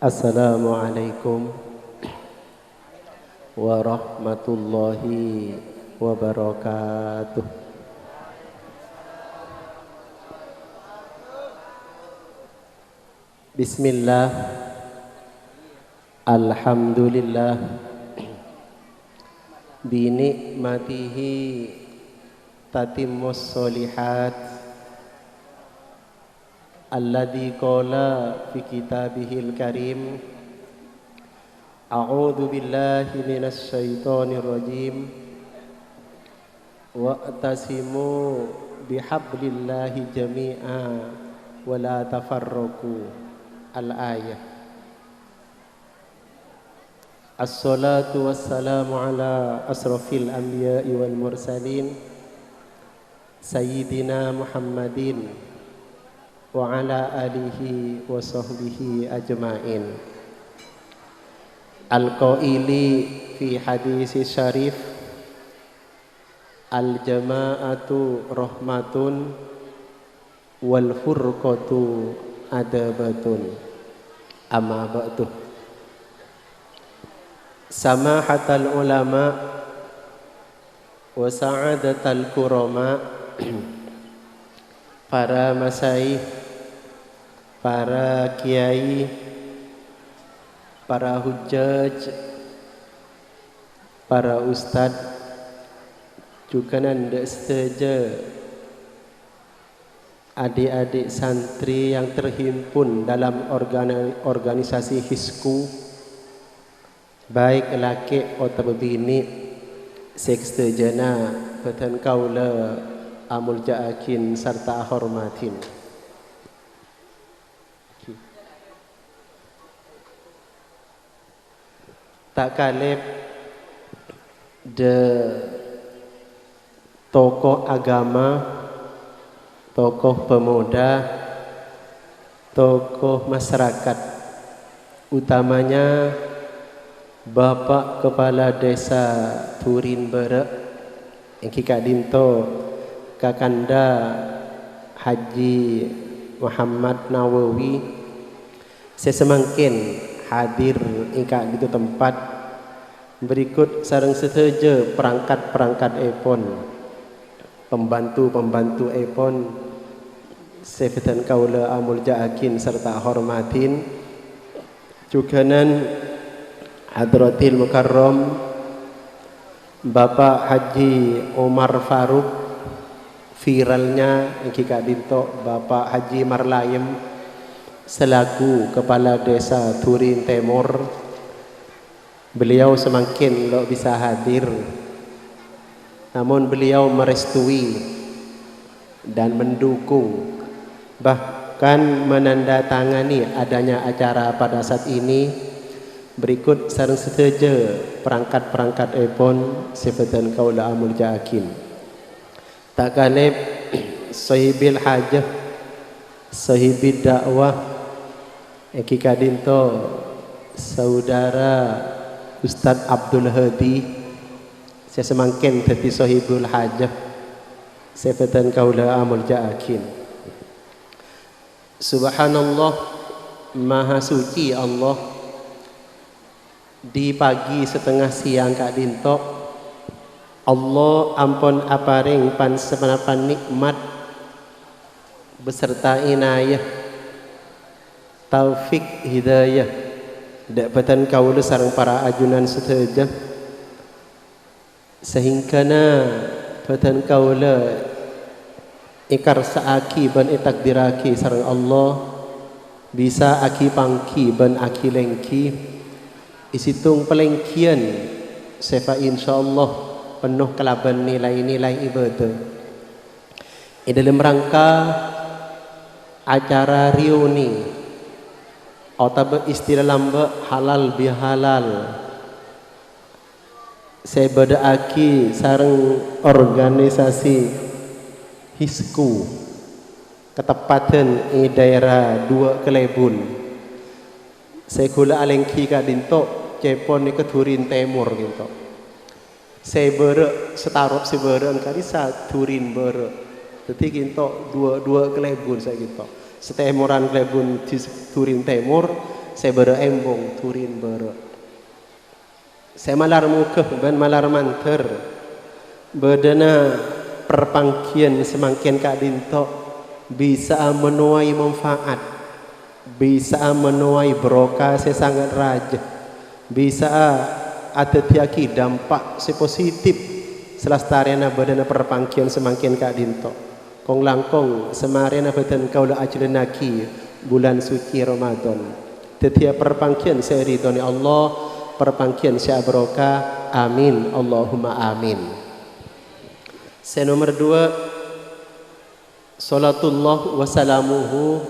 Assalamualaikum warahmatullahi wabarakatuh. Bismillah, alhamdulillah, binikmatihi tatimmus solihat, alladzi qala fi kitabihil karim, a'udzu billahi minasy syaithanir rajim, wa'tasimu bihablillahi jami'a wa la tafarraqu. Al-ayah. Assalatu wassalamu ala asrafil anbiya'i wal mursalin Sayyidina Muhammadin wa ala alihi wa sahbihi ajma'in. Al-qaili fi hadisi syarif, al-jama'atu rahmatun wal furqatu adabatun. Amma ba'du. Samahatal ulama wa sa'adatal kurama, para masyayikh, para kiai, para hujjaj, para ustad, juga nanda seteja adik-adik santri yang terhimpun dalam organisasi Hisku, baik laki atau bini, sekstejana batan kaula amul ja'akin serta hormatin. Tak kalib de tokoh agama, tokoh pemuda, tokoh masyarakat, utamanya Bapak Kepala Desa Turin Berek yang kika dinto Kakanda Haji Muhammad Nawawi, sesemangkin hadir ingkak di tempat. Berikut sareng seteja perangkat-perangkat epon, pembantu-pembantu epon, sefitan kaula amul ja'akin serta hormatin, juganan hadratil mukarram Bapak Haji Omar Faruk, viralnya yang kika dinto Bapak Haji Marlayem selaku Kepala Desa Turin Timur. Beliau semakin lo bisa hadir, namun beliau merestui dan mendukung, bahkan menandatangani adanya acara pada saat ini. Berikut sareng seteja perangkat-perangkat epon sifatan kaula amul ja'akin. Tak kalib sahibil hajah, sahibid dakwah, ekika dinto saudara Ustadz Abdul Hadi, saya semangkin dadi sahibul hajah sifatan kaula amul ja'akin. Subhanallah, maha suci Allah. Di pagi setengah siang kak dinto Allah ampun aparing pan semenapan nikmat beserta inayah, taufik, hidayah dapatan kaula sareng para ajunan seteja, sehingga batan kaula ikar saaki ban itakdiraki sareng Allah bisa aki pangki ban aki lengki isitung pelengkian sefa insyaallah penuh kelaban nilai-nilai ibadah. Dalam rangka acara reuni atau istilah lamba halal bihalal, saya berdaaki sareng organisasi Hisku ketepatan di daerah Dua Kelebun. Saya kula alengki ka dinto cepon ni keturin timur gitu. Saya berek setarop si berek kali sa turin berek. Jadi gitu dua kelebun saya gitu. Setemuran kelebun di turin timur saya bere embong turin bere saya malar muka ben malar manter bedana perpangkian semakin kak dinto bisa menuai manfaat bisa menuai berokah saya sangat raja bisa ada tiaki dampak sepositif selastariana bedana perpangkian semakin kak dinto kong langkong semarena beten kaula ajlenaki bulan suci Ramadan setiap perpangkian saya ridhoni Allah perpangkian saya berokah amin Allahumma amin. Saya nomor 2 salatullah wassalamuhu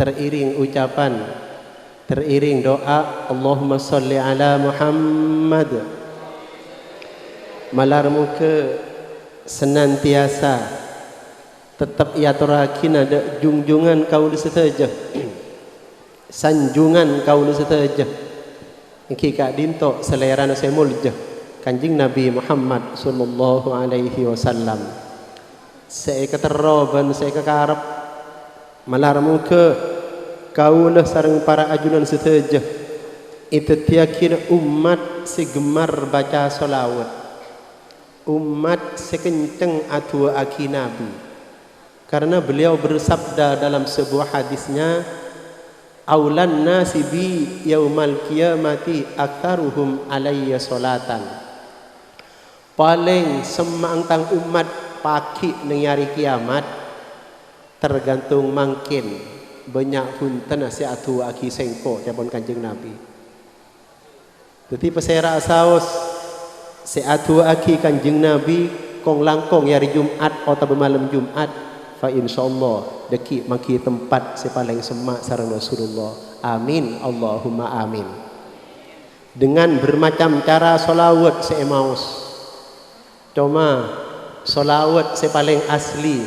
teriring ucapan teriring doa Allahumma salli ala Muhammad malar muka senantiasa tetap iaturakin ada junjungan kaul setajah sanjungan kaul setajah iki kak dinto selera saya muljah kanjing Nabi Muhammad sallallahu alaihi wasallam saya keteroban saya kekarap malar muka kaulah sareng para ajunan setajah itu tiakin umat segemar baca solawat umat sekenceng atua aki Nabi karena beliau bersabda dalam sebuah hadisnya aulan nasi bi yaumal qiyamati aktsaruhum alayya salatan paling semangtang umat paki ning hari kiamat tergantung mangkin banyak punten si atu aki sengko japon kanjeng Nabi dadi pesera saos si atu aki kanjeng Nabi kong langkong hari Jumat atau malam Jumat fa insyaallah deki maki tempat si paling semak sareng Rasulullah amin Allahumma amin dengan bermacam cara solawat si emaus cuma solawat si paling asli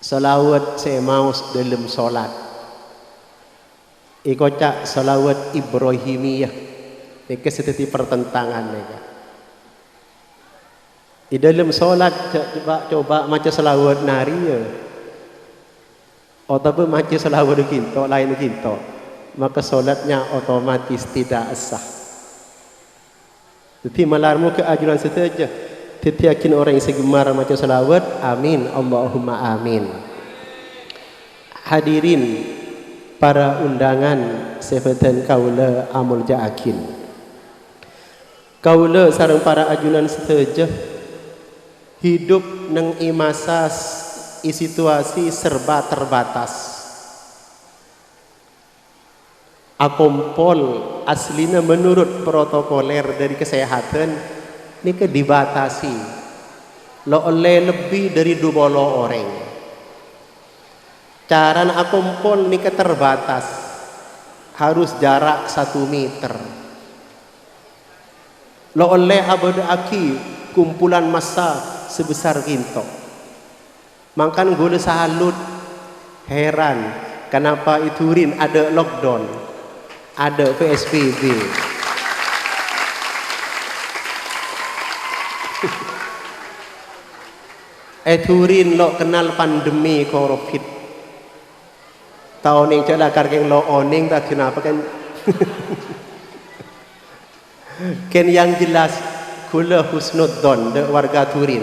solawat si emaus dalam solat ikocak solawat Ibrahimiyah ini seperti pertentangan mereka di dalam solat coba macam selawat nari ya atau macam selawat kinto lain kinto maka solatnya otomatis tidak sah jadi malarmu ke ajuran saja tetiakin orang yang segemar macam selawat amin Allahumma amin. Hadirin para undangan sepetan kaula amul jaakin kaula sareng para ajunan saja hidup nang imasa situasi serba terbatas. Akompol aslinya menurut protokoler dari kesehatan ini dibatasi. Lo oleh lebih dari 20 orang. Cara akompol ini terbatas. Harus jarak 1 meter. Lo oleh abad aki kumpulan massa sebesar ginto. Makan gue salut heran kenapa Iturin ada lockdown, ada PSBB. Iturin lo kenal pandemi COVID. Tahun yang celah kareng lo oning tak kenapa kan? Ken yang jelas kula husnudzon de warga Turin.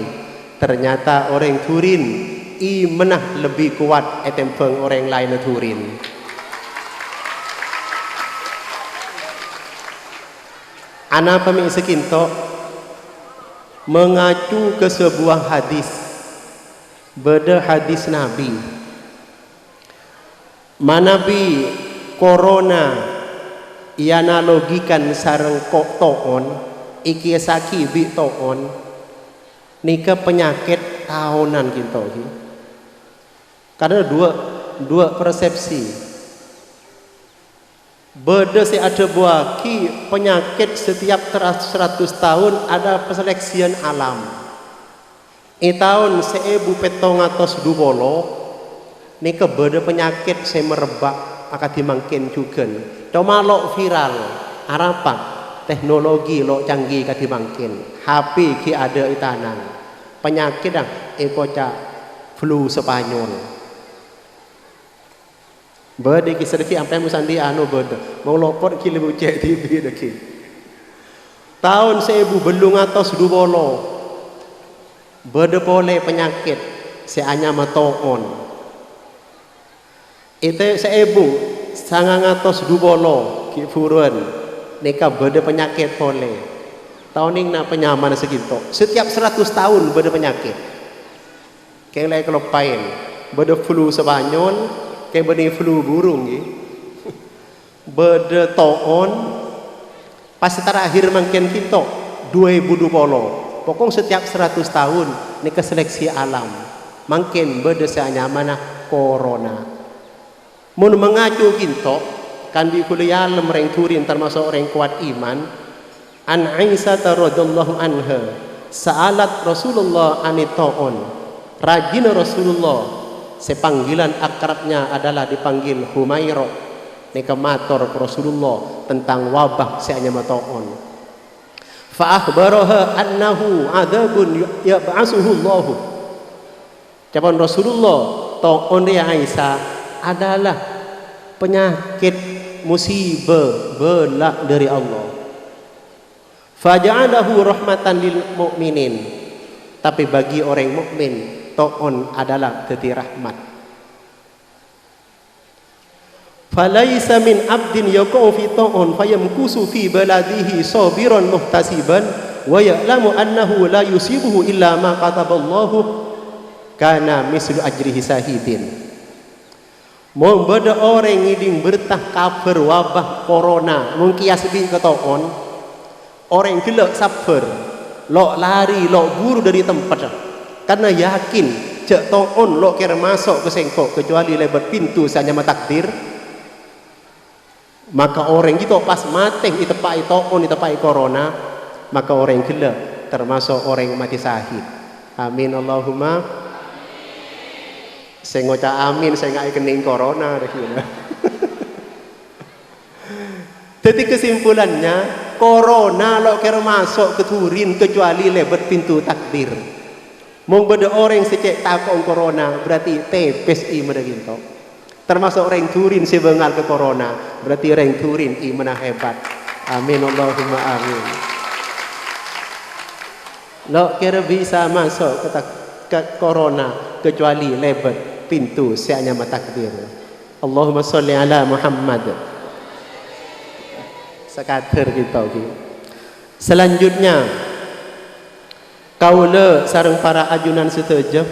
Ternyata orang Turin imanah lebih kuat etempeng orang lain Turin. Ana pami sekinto mengacu ke sebuah hadis. Beda hadis Nabi. Manabi corona ianalogikan sareng kok toon iki saki bi toon nika penyakit tahunan gitu. Karena dua persepsi. Beda si ada buah ki penyakit setiap 100 tahun ada perseleksian alam. Tahun 1720 nika beda penyakit saya merebak akan dimangkin juga. Cuma lo viral apa? Teknologi lo canggih kan dimangkin. HP ki ada itanan. Penyakit dah ekoca flu Spanyol. Berde ki sedeki ampai musandi anu berde. Mau lopot ki lebu cek TV deki. Tahun 1000 belum atas 2 bolo. Berde boleh penyakit seanya matoon. Itu 1000 sangang atas 2 bolo ki furun. Nika berde penyakit boleh. Tahun ini na penyaman segitu. Setiap 100 tahun berde penyakit. Kelai kelopain. Berde flu Sebanyol, kayak berde flu burung ki. Berde toon. Pas terakhir makin kita 2020. Pokok setiap 100 tahun ni keseleksi alam. Makin berdesanya mana corona. Mun mengacu kita kan di kuliah lemreng turin termasuk orang kuat iman. An Aisyah radhiyallahu anha sa'alat Rasulullah anitaun. Rajin Rasulullah sepanggilan akrabnya adalah dipanggil Humairah. Nika matur Rasulullah tentang wabah seanya mataon. Fa akhbaraha annahu adzabun yab'asuhu Allah. Jawaban Rasulullah taon dia Aisyah adalah penyakit musibah bala dari Allah. Faja'alahu rahmatan lil mu'minin. Tapi bagi orang mukmin taon adalah jadi rahmat. Falaisa min abdin yaqau fi ta'un fayamkusu fi baladihi sabiran muhtasiban wa ya'lamu annahu la yusibuhu illa ma kataballahu kana mislu ajrihi sahidin. Mau beda orang ngiding bertah kafir wabah corona mungkias bin ke ta'un orang gelak sabar lok lari lok buru dari tempat karena yakin cek ta'un lok kira masuk ke sengkok kecuali lebat pintu saja takdir. Maka orang itu pas mati itepai toon itepai corona, maka orang gila termasuk orang mati syahid. Amin Allahumma. Saya ngucap amin, saya nggak kening corona deh. Jadi kesimpulannya corona lo kira masuk ke turin kecuali lebat pintu takdir. Mau beda orang secek takon corona berarti tepes iman gitu. Termasuk orang turin sebengal ke corona berarti orang turin iman hebat. Amin Allahumma amin. Lo kira bisa masuk ke corona kecuali lebat pintu seanya takdir. Allahumma sholli ala Muhammad. Sekater kita gitu. Selanjutnya kaula sareng para ajunan setuju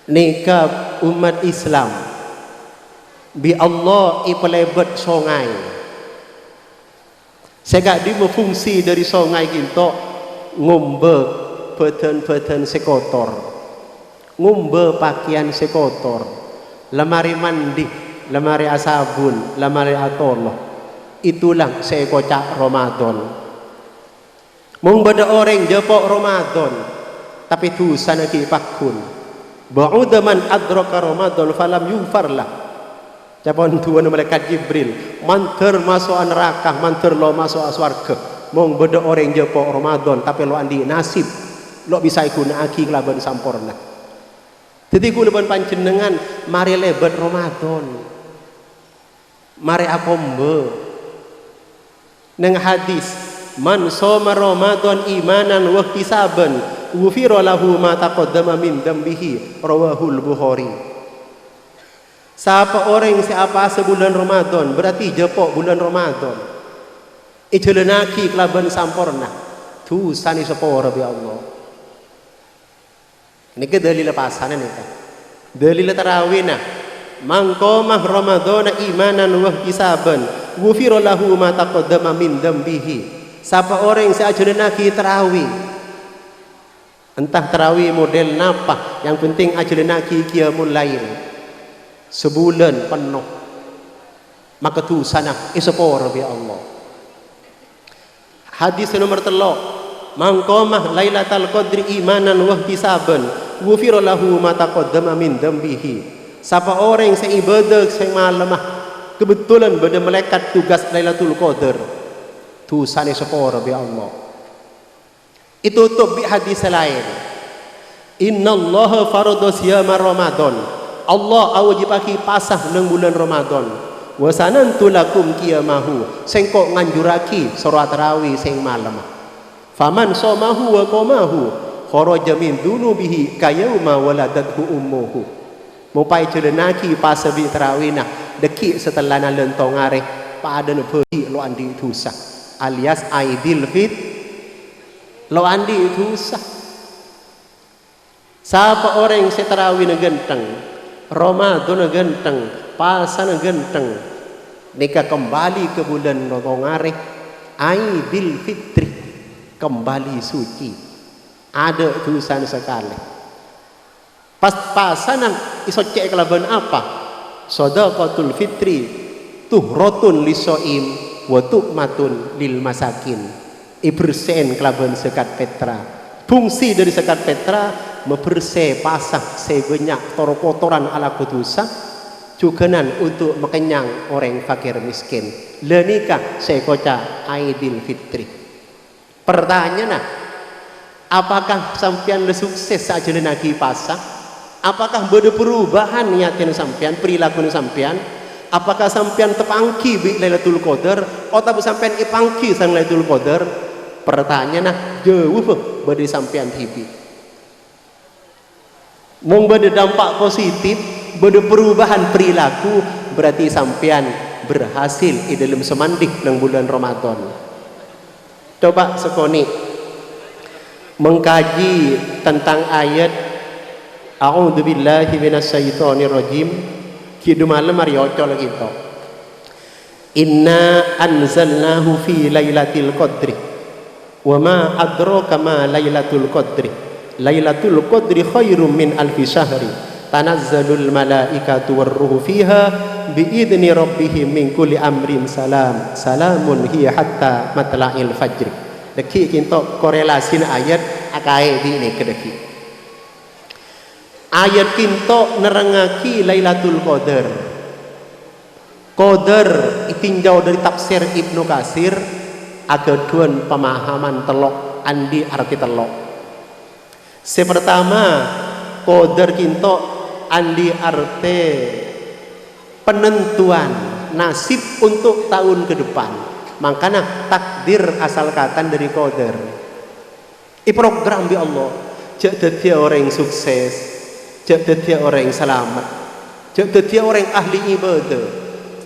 nikah umat Islam bi Allah ipelebat songai. Saya di fungsi dari songai kita ngombe peten-peten sekotor, ngombe pakaian sekotor, lemari mandi, lemari asabun, lemari atolo. Itulah sekocak Ramadan. Mung beda orang jepok Ramadan, tapi tu sana ki pakun. Ba'uda man adraka Ramadan falam yufarlah. Japan tuan malaikat Jibril manter masuk neraka manter lo masuk swarga mong beda orang jepok Ramadan tapi lo andi nasib lo bisa ikuna aki kelaban sampurna. Jadi ku leban panjenengan mari lebat Ramadan mari akombe neng hadis man soma Ramadan imanan wa ihtisaban ghufira lahu ma taqaddama min dambihi rawahul Bukhari. Siapa orang siapa sebulan Ramadan berarti jepok bulan Ramadan. Ijelenaki kelaban sampurna. Tu sani sepora bi Allah. Ini ke dalil pasanan ni kan. Dalil tarawih nah. Man qama Ramadan imanan wa ihtisaban ghufira lahu ma taqaddama min dambihi. Siapa orang si ajelenaki tarawih. Entah tarawih model napa, yang penting ajelenaki qiyamul lail. Sebulan penuh maka tu sana isepor bi Allah. Hadis nomor 3 man qama lailatal qadri imanan wa ihtisaban ghufira lahu ma taqaddama min dambihi. Siapa orang yang ibadah sing malam kebetulan pada malaikat tugas Lailatul Qadar tu sana isepor bi Allah. Itu tuh bi hadis lain. Innallaha farada siyama Ramadan Allah awajibaki pasah nang bulan Ramadan. Wa sanantu lakum qiyamahu. Sing kok nganjuraki salat tarawih sing malam. Faman somahu wa qamahu kharaja min dunubihi kayauma waladathu ummuhu. Mupai celenaki pasabi tarawih nah deki setelah nalen tongare pada nepi lo andi tusa alias aidil fit lo andi tusa. Siapa orang yang tarawih na genteng, Ramadan na genteng, puasa na genteng, nika kembali ke bulan tongare aidil fitri, kembali suci, ada tulisan sekali. Pas-pasanan iso cek kelaban apa? Shadaqatul fitri tuhratun lisoim wa tu'matun lil masakin. Ibersen kelaban sekat petra. Fungsi dari sekat petra membersih pasah sebanyak kotoran ala kutusa juganan untuk mengenyang orang fakir miskin. Lenikah saya koca aidil fitri. Pertanyaan, apakah sampean le sukses saja lagi pasah? Apakah ada perubahan niatnya sampean, perilaku sampean? Apakah sampean tepangki bi Lailatul Qadar atau sampean ipangki sang Lailatul Qadar? Pertanyaan jauh bade sampean tibi. Mung bade dampak positif, bade perubahan perilaku, berarti sampean berhasil di dalam semandik nang bulan Ramadan. Coba sekoni mengkaji tentang ayat A'udzu billahi minasyaitonir rajim. Kidu malam mari oco lagi to. Inna anzalnahu fi lailatul qadri. Wa ma adraka ma lailatul qadri. Lailatul qadri khairum min alfi syahri. Tanazzalul malaikatu warruhu fiha biidzni rabbihim min kulli amrin salam. Salamun hiya hatta matla'il fajr. Deki kinto korelasin ayat akae di ini kedeki. Ayat kinto nerangaki Lailatul Qadar. Qadar itinjau dari tafsir Ibnu Katsir agaduan pemahaman telok andi arti telok. Sepertama Qadar kinto andi arti penentuan nasib untuk tahun ke depan. Makanya takdir asal kata dari Qadar. Program bi Allah. Jadi orang yang sukses. Jadi orang yang selamat, jadi orang yang ahli ibadah,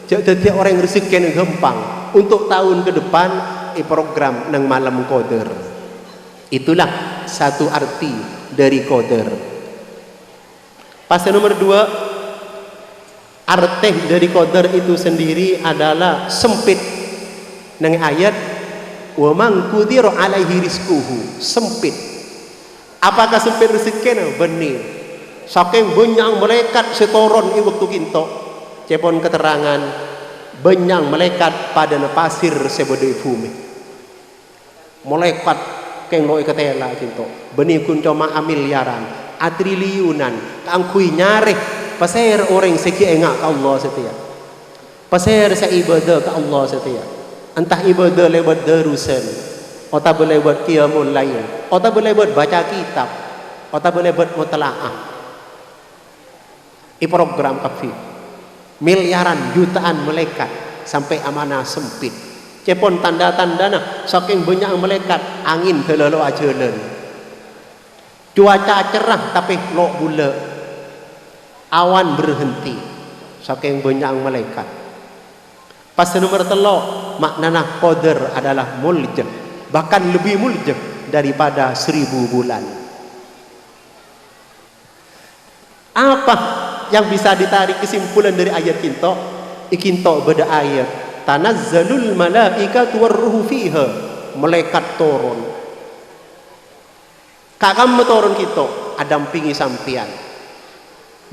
jadi orang yang rezeki yang gampang untuk tahun ke depan program nang malam Qadar. Itulah satu arti dari Qadar. Pasal nomor 2, arti dari Qadar itu sendiri adalah sempit. Nang ayat wa man qudira alaihi rizquhu, sempit. Apakah sempit rezeki? Benih. Saking banyak malaikat setoron i waktu kinto cepon keterangan banyak malaikat pada pasir sebodoi bumi malaikat keng loi ketela kinto benih kun coma miliaran atriliunan kangkui nyare pasir orang seki engak ke Allah setia pasir sa ibadah ke Allah setia entah ibadah lewat darusan atau boleh buat qiyamul lail atau boleh buat baca kitab atau boleh buat mutalaah. Program kafi miliaran jutaan malaikat sampai amanah sempit cepon tanda-tandana saking banyak malaikat angin helelo ajeun cuaca cerah tapi lo bule awan berhenti saking banyak malaikat. Pas nomor 3 maknana Qadar adalah muljah bahkan lebih muljah daripada 1000 bulan. Apa yang bisa ditarik kesimpulan dari ayat kinto? Ikinto beda ayat tanazzalul malaikatu warruhu fiha, malaikat turun. Kakam turun kita adampingi sampian.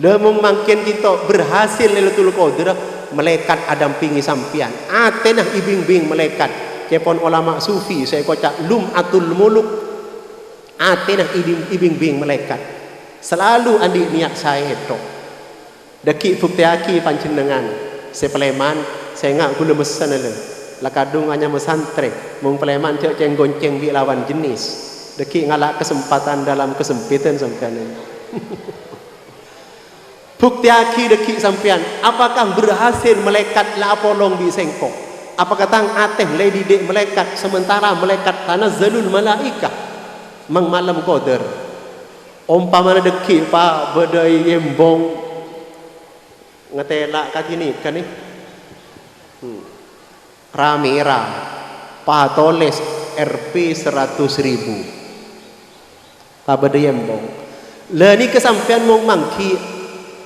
Lemung mangkin kita berhasil Lailatul Qadar, malaikat adampingi sampian. Atenah ibing-bing malaikat. Cepon ulama sufi saya kocak lum'atul muluk. Atenah ibing-bing malaikat. Selalu andi niat saya itu. Daki buktiaki panjenengan sepeleman saya ngak gula mesan le lakadung hanya mesantre mung peleman cek ceng gonceng bi lawan jenis daki ngalak kesempatan dalam kesempitan sampean. Bukti aki deki sampean, apakah berhasil malaikat la apolong bi sengkok? Apakah tang ateh lady dek malaikat sementara malaikat tanazzalul malaikah mang malam qadar. Umpama deki pa bedai yembong ngetela katini kan ni. Ramera patoles RP 100.000 pa bedai yembong. Le ni kesampean mong mangki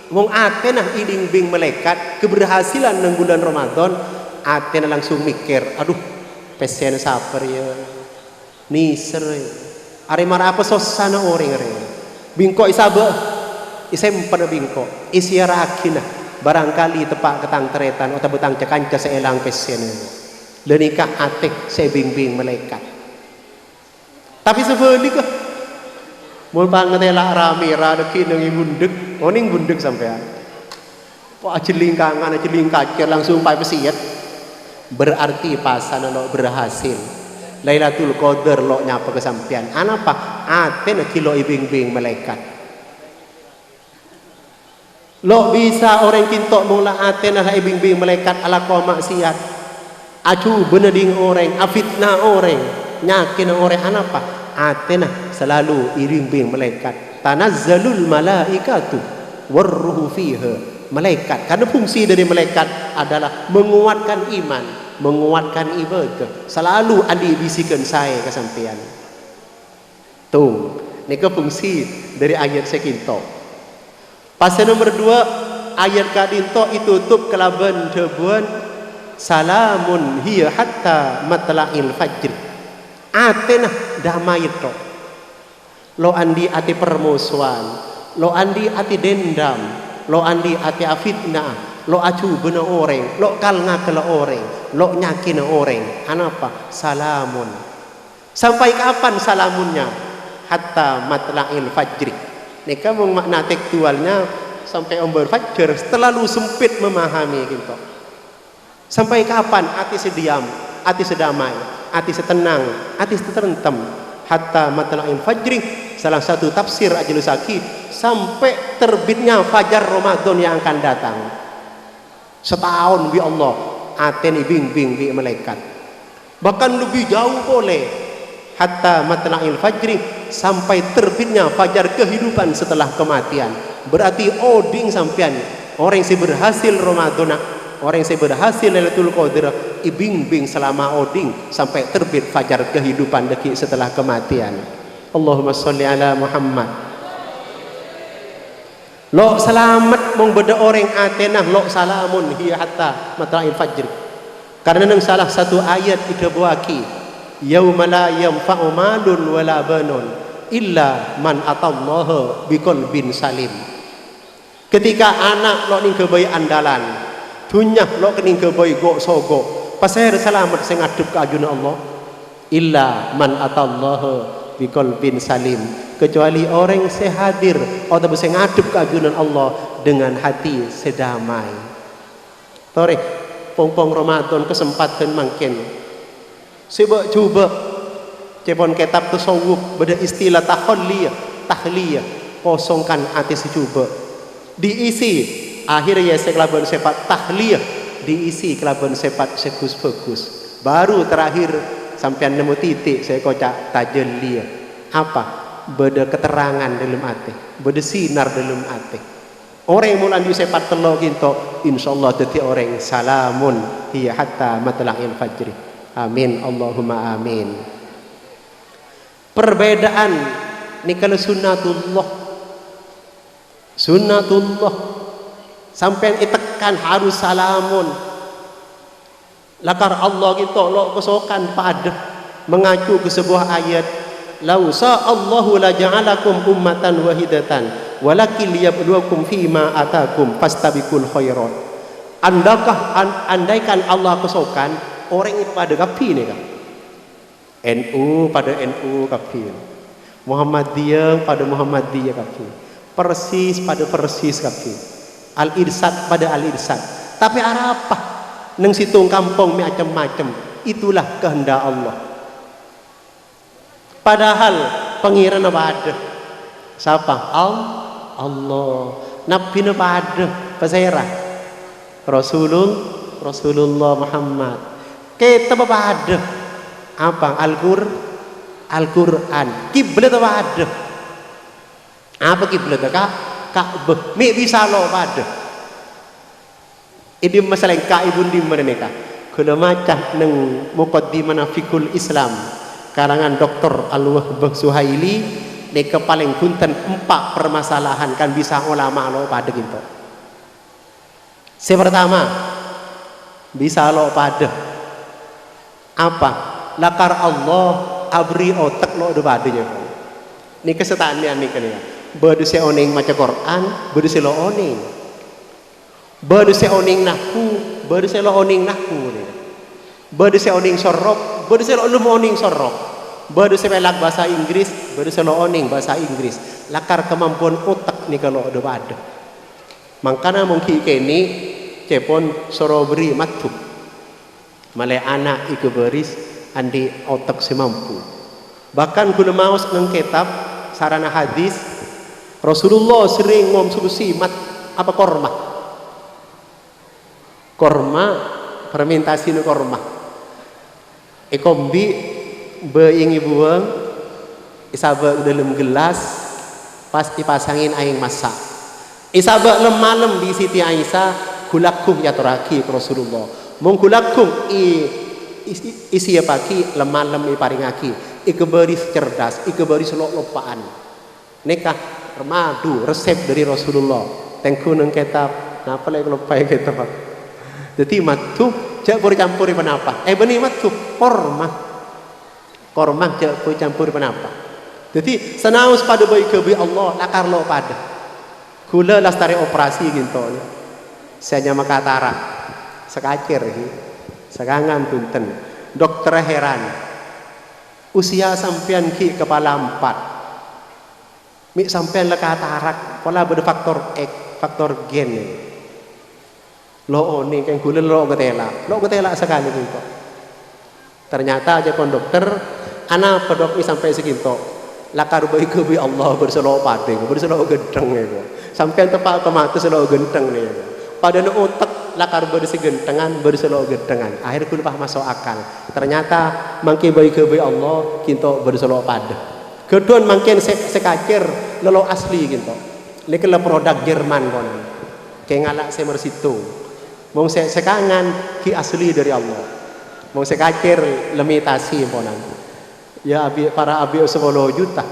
wong ate nah iling bing malaikat keberhasilan nang bulan Ramadan ate nah langsung mikir aduh pesen saper ya niser are mara apa sosana orang are bingko isabe isemper bingko isiara akina barangkali tepak ketang teretan atau betang cekan ke seelang pesen lenika ate sebing bing malaikat tapi sebelik mul pangetela ramira deki nang bundek oning bundek sampean pak jelingkangan jeling kacer langsung pai pesiet berarti pasan lo berhasil Lailatul Qadar lo nyapa ke sampean anapa aten kilo ibing-bing malaikat lo bisa orang kintok mula aten lah ibing-bing malaikat ala ko maksiat acu beneding orang afitna orang nyakin orang anapa atena selalu iring-bing malaikat tanazzalul malaikatu warruhu fiha malaikat karena fungsi dari malaikat adalah menguatkan iman menguatkan ibadah selalu adi bisikan saya ke sampean tuh nika fungsi dari ayat sekinto pasal nomor 2 ayat kadinto itutup kelaban debuan salamun hiya hatta matla'il fajr atena damai to lo andi ati permusuhan lo andi ati dendam lo andi ati afitna lo acu bena orang lo kal ngakela orang lo nyakin orang anapa salamun sampai kapan salamunnya hatta matla'il fajri nika mung makna tekstualnya sampai ombor fajar terlalu sempit memahami gitu sampai kapan ati sediam ati sedamai ati setenang, ati seterentem hatta matla'il fajri salah satu tafsir Ajlus Saki sampai terbitnya fajar Ramadan yang akan datang setahun bi Allah aten bing-bing bi malaikat bahkan lebih jauh boleh hatta matla'il fajri sampai terbitnya fajar kehidupan setelah kematian berarti oding sampean orang yang berhasil Ramadan orang yang berhasil Lailatul Qadar ibing-bing selama oding sampai terbit fajar kehidupan deki setelah kematian. Allahumma sholli ala Muhammad. Lo selamat mong beda orang atenah lo salamun hiya hatta matla'il fajr. Karena nang salah satu ayat itu buaki yauma la yanfa'u malun wala banun illa man atallaha biqalbin salim. Ketika anak lo ning kebayi andalan dunya lo kening kebayi go sogo pasir selamat sing ngadep ka ajuna Allah illa man atallaha biqalbin salim kecuali orang sehadir atau sing ngadep ka ajunan Allah dengan hati sedamai. Tore pong-pong Ramadan kesempatan mangken coba coba cepon kitab tasawuf beda istilah tahliyah kosongkan hati secoba diisi akhirnya saya kelaban sifat tahliyah diisi kelaban sifat segus-bagus baru terakhir sampean nemu titik saya kocak tajalliyah apa beda keterangan dalam hati beda sinar dalam hati orang yang mulai sifat telo ginto insyaallah dadi orang salamun hiya hatta matla'il fajri amin Allahumma amin. Perbedaan ini kalau sunnatullah sampai itekan harus salamun lakar Allah gitu lo kesokan pada mengacu ke sebuah ayat lau sa'allahu la ja'alakum ummatan wahidatan walakin liyabluwakum fima atakum fastabiqul khairat. Andaikan Allah kesokan orang itu pada kafir nih kan NU pada NU kafir Muhammadiyah pada Muhammadiyah kafir Persis pada Persis kafir Al-Irsad pada Al-Irsad tapi arah apa neng situng kampung macam-macam itulah kehendak Allah padahal pengiran apa ada siapa Allah Nabi na pada pasera Rasulullah Muhammad kita pada apa Al-Quran kiblat pada apa kiblat Ka'bah mi bisa lo pada ini masalah kaibun di mereka kalau macam neng muqaddimah fikul Islam karangan Dr. Al-Wahbah Suhaili neka paling punten 4 permasalahan kan bisa ulama lo pada gitu. Pertama bisa lo pada apa? Lakar Allah abri otak lo do padanya. Ni kesetaanian ni kan ya. Bedu se oning maca Quran, bedu se lo oning. Bedu se oning nahwu, bedu se lo oning nahwu ni. Bedu se oning sorok, bedu se lo oning sorok. Baru sepelak bahasa Inggris, baru selo oning bahasa Inggris. Lakar kemampuan otak nih kalau ada. Makanya mungkin kini cepon soro beri matu. Malai anak iku beris andi otak semampu. Bahkan kudu maus nang kitab sarana hadis Rasulullah sering mengonsumsi apa korma. Korma fermentasi nu korma. Ekombi beingi buang isabak dalam gelas pasti pasangin aing masak isabak malam di Siti Aisyah kulakum ya toraki Rasulullah mong kulakum isi pagi malam paringaki ikeberis cerdas ikeberis lopaan nekah madu resep dari Rasulullah tengku nang kitab napa lagi lupa kitab jadi matu cak campuri penapa benih matu kormah cak campur penapa jadi senaus pada baik kebi Allah lakar lo pada kula lastari operasi gitu saya nyama katara sekacir sekangan punten dokter heran usia sampean ki kepala 4 mi sampean lekatarak pola berde faktor X faktor gen lo ini kan kula lo getela sekali gitu ternyata aja kon dokter anak pedok ini sampai segitu lakar baik kebi Allah berselo padeng berselo gendeng ya sampai tepak kematu selo gendeng nih pada otak lakar bersih gentengan berselo gentengan akhir kudu masuk akal ternyata mangke baik kebi Allah kinto berselo padeng kedon mangken sekacir lelo asli kinto lekela produk Jerman kon kayak ngalak semersitu mong sekangan ki asli dari Allah mong sekacir limitasi ponan ya para abi 10 juta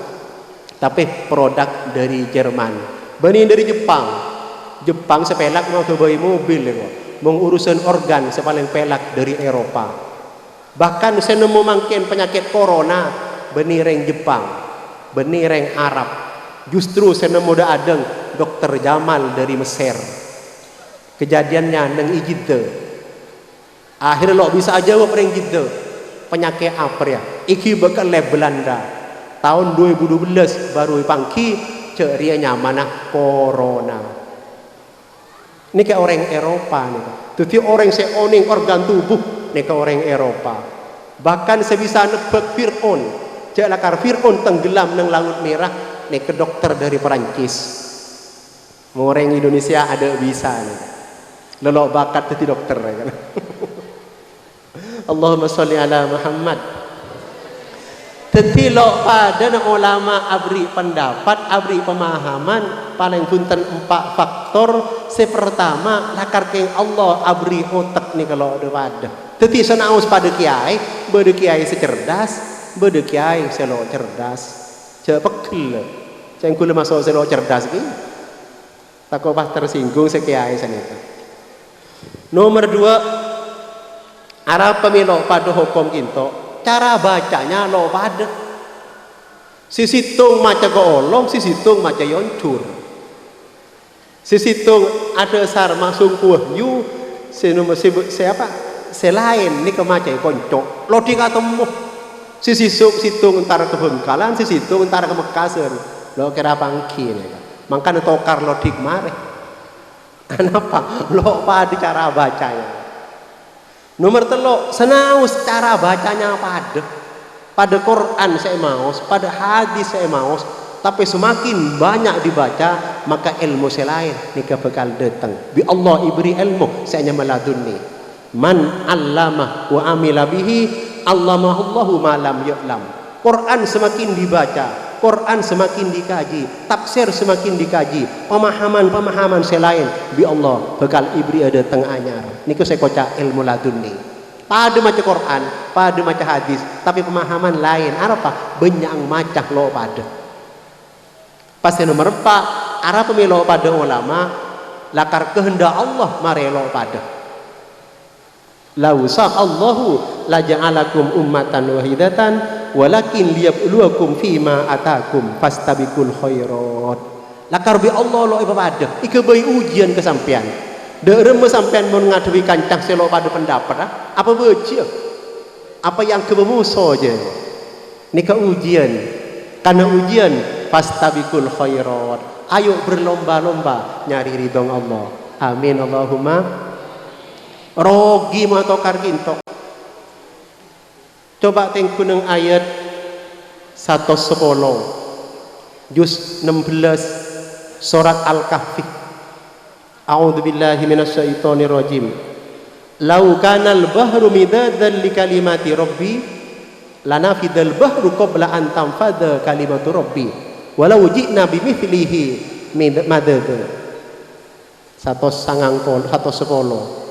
tapi produk dari Jerman bani dari Jepang sepelak mau ke bayi mobil mengurusan organ sepaling pelak dari Eropa bahkan saya nemu mungkin penyakit corona bani reng Jepang bani reng Arab justru saya nemu adeng dokter Jamal dari Mesir kejadiannya neng Ijidde akhirnya lo bisa jawab reng Jidde penyakit apa ya iki bakal Belanda tahun 2012 baru pangki ceria nyamanah corona ini kayak orang Eropa nih jadi orang seoning organ tubuh nih ke orang Eropa bahkan sebisa nebak Fir'aun lakar Fir'aun tenggelam nang laut merah nih ke dokter dari Perancis orang Indonesia ada bisa nih lelok bakat jadi dokter ya kan Allahumma sholli ala Muhammad. Teti lo pada ulama abri pendapat, abri pemahaman paling punten 4 faktor. Pertama lakar keng Allah abri otak nih kalau ada pada. Teti senaus pada kiai, bede kiai secerdas, bede kiai selo cerdas. Cepekel. Cengkul masuk selo cerdas ki. Takut pas tersinggung sekiai sanita. Nomor 2 Arab pemilu pada hukum kinto cara bacanya lo pada sisitung maca golong sisitung maca yoncur sisitung ada sar masuk wahyu siapa selain ini kemaca koncok lo di ketemu situng antara kebengkalan sisitung antara kemekasan lo kira pangki makanya tokar lo dik mare kenapa lo pada cara bacanya. Nomor 3 senaus cara bacanya pada Quran saya maus pada hadis saya maus tapi semakin banyak dibaca maka ilmu saya lain nikah bakal datang. Bi Allah ibri ilmu saya meladuni. Man 'allama wa amila bihi allamahullahu ma lam ya'lam. Quran semakin dibaca, Quran semakin dikaji, tafsir semakin dikaji, pemahaman selain bi Allah bakal ibri ada teng anyar. Niku saya kocak ilmu laduni. Pada maca Quran, pada maca hadis, tapi pemahaman lain. Apa? Banyak macah lo pada. Pasti nomor 4, arah pemilu pada ulama, lakar kehendak Allah marelo pada. Lau sa'allahu la ja'alakum ummatan wahidatan walakin liyabluwakum fima atakum fastabiqul khairat. Lakar bi Allah lo ibadah ike bayi ujian kesampian derem sampean mun ngadewi kancang selo pada pendapat apa beje apa yang kebemuso je nika ujian karena ujian fastabiqul khairat. Ayo berlomba-lomba nyari ridho Allah. Amin Allahumma. Rogi matokar kintok. Coba tengkuneng ayat 110 juz 16 surat Al-Kahfi. A'udzubillahi minasyaitonir rajim. Lau kanal bahru midadan li kalimati rabbi lanafidal bahru qabla an tanfada kalimatu rabbi walau ji'na bimithlihi madad. 110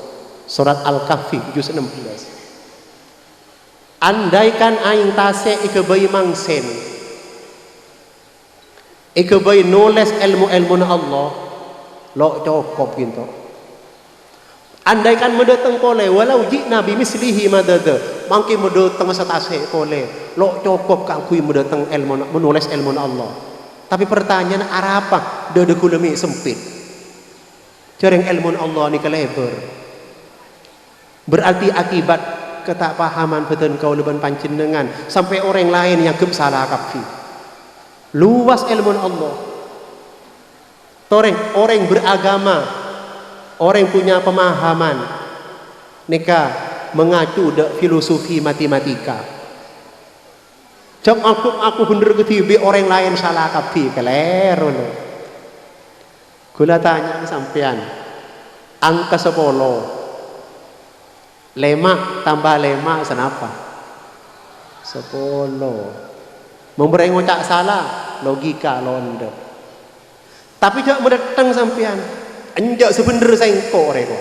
surat Al-Kahfi juz 16. Andaikan aing tase ike bayi mangsen ike bayi nulis ilmu-ilmu na Allah lo cukup gitu. Andaikan mendatang pole walau ji'na bimislihi madada mangke mendatang setase pole lo cukup kang kui mendatang ilmu menulis ilmu na Allah. Tapi pertanyaan arah apa dede kulemi sempit cereng ilmu na Allah ni kelebar. Berarti akibat ketakpahaman betul kau leban panjenengan sampai orang lain yang gem salah kafi. Luas ilmu Allah. Orang beragama, orang punya pemahaman nikah mengacu dak filosofi matematika. Cak aku bener ketibi orang lain salah kafi keleru. Gula tanya sampean angka 10 lema tambah lema senapa 10 memberi ngocak salah logika londo. Tapi jak mendatang sampean enjak sebener sengko reko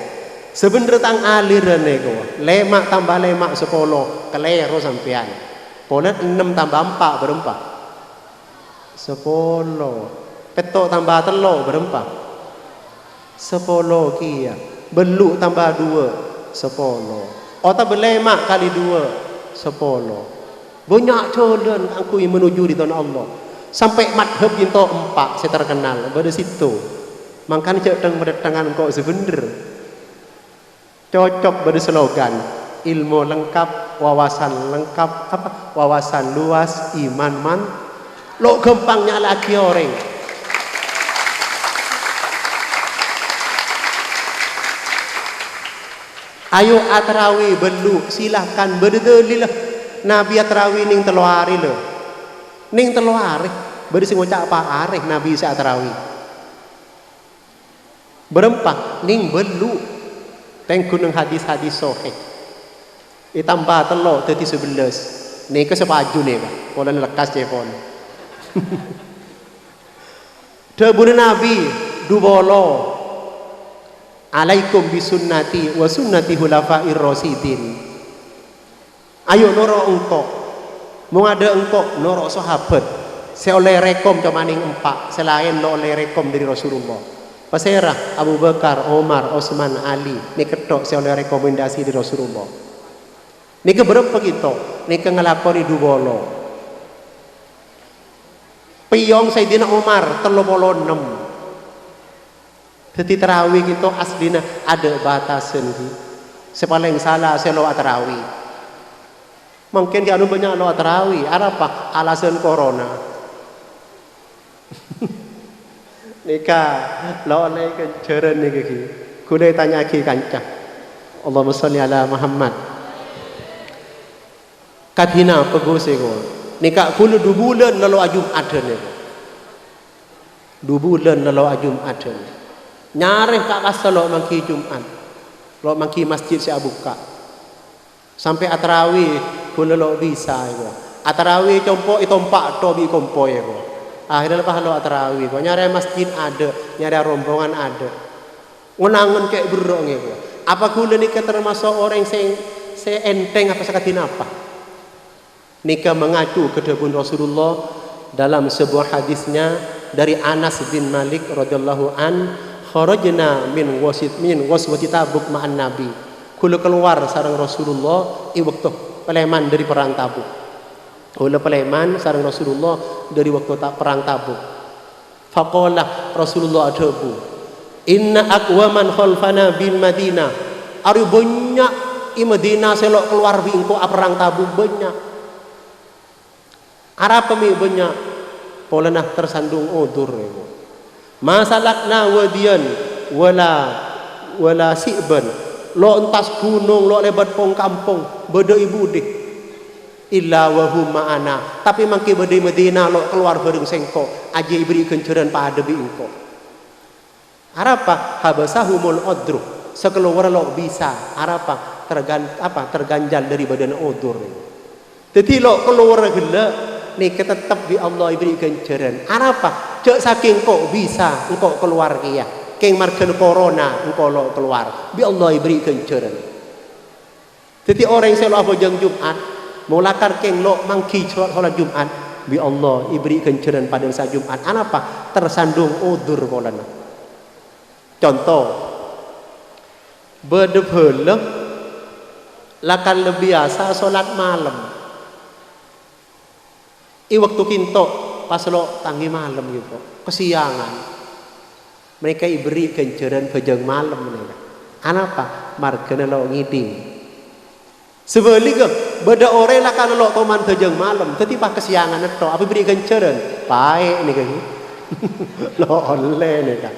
sebener tang aliran reko lema tambah lema 10 kelero sampean polet 6 tambah 4 berempat 10 petok tambah telo berempat 10 kia beluk tambah 2 10 otak berlemak kali 2 10 banyak jalan aku yang menuju di tanah Allah sampai madhab yang 4 saya terkenal pada situ makanya cek berdatangan kok sebener cocok pada slogan ilmu lengkap wawasan lengkap apa wawasan luas iman man lo gampangnya lagi orang. Ayo atarawi belu silahkan berdelilah Nabi atarawi ning 3 hari lho. Ning 3 hari beri sing ngucap apa areh Nabi sa atarawi. Berempat ning belu teng gunung hadis-hadis sahih. Ditambah telo dadi 11. Nika sepaju nih Pak. Pola lekas telepon. Debune Nabi dubolo alaikum bisunnati wa sunnati khulafair rasyidin. Ayo noro engkok mau ada engkok noro sahabat saya oleh rekom maning 4 selain lo oleh rekom dari Rasulullah pasera Abu Bakar, Omar, Osman, Ali ini ketok saya oleh rekomendasi dari Rasulullah ini keberapa gitu ini ngelakoni dubolo piyong Sayyidina Umar 36 jadi tarawih itu aslinya ada batasan sepaling salah selo tarawih mungkin dia anu banyak lo tarawih apa alasan corona nikah lo oleh kejaran nih gigi kuda tanya lagi kancah Allahumma sholli ala Muhammad kathina pegose ko nikah kulo 2 bulan lalu ajum ada nih 2 bulan lo Jumat nyareh kak kasa lo mangki Jumat lo mangki masjid saya buka sampai atarawi pun lo bisa itu atarawi compo itompak to bi kompo ya ko akhirnya lepas lo atarawi ko nyareh masjid ada nyareh rombongan ada ngenangen kayak berok gitu apa kula nikah termasuk orang saya enteng apa sakatin apa nikah mengacu ke debun Rasulullah dalam sebuah hadisnya dari Anas bin Malik radhiyallahu an kharajna min waswati Tabuk ma'an Nabi kula keluar sareng Rasulullah i waktu peleman dari perang Tabuk kula peleman sareng Rasulullah dari waktu perang Tabuk faqala Rasulullah adabu inna aqwaman khalfana bil Madinah ari banyak i Madinah selok keluar bi engko perang Tabuk banyak Arab mi banyak polanah tersandung udur itu masalakna wadian wala si'ban lo entas gunung lo lebat pong kampung beda ibu deh illa wa hum ma'ana tapi mangki beda Madinah lo keluar bareng sengko aja ibri kenceran pada bi engko arapa habasahumul udru sekeluar lo bisa arapa terganjal dari badan udur jadi lo keluar gila nih tetap di Allah ibri ganjaran apa cek saking kok bisa engkau keluar kia keng margen corona engkau lo keluar bi Allah ibri ganjaran jadi orang yang selalu jam Jumat mulakar keng lo mangki sholat Jumat bi Allah ibri ganjaran pada saat Jumat apa tersandung udur kolana contoh bedebelek lakan lebih biasa sholat malam i waktu kinto pas lo tangi malam gitu kesiangan mereka iberi ganjaran bajang malam mereka anapa margana lo ngiding sebaliknya beda orang lah kan lo toman bajang malam tapi pas kesiangan itu apa beri ganjaran baik nih kan lo oleh nih kan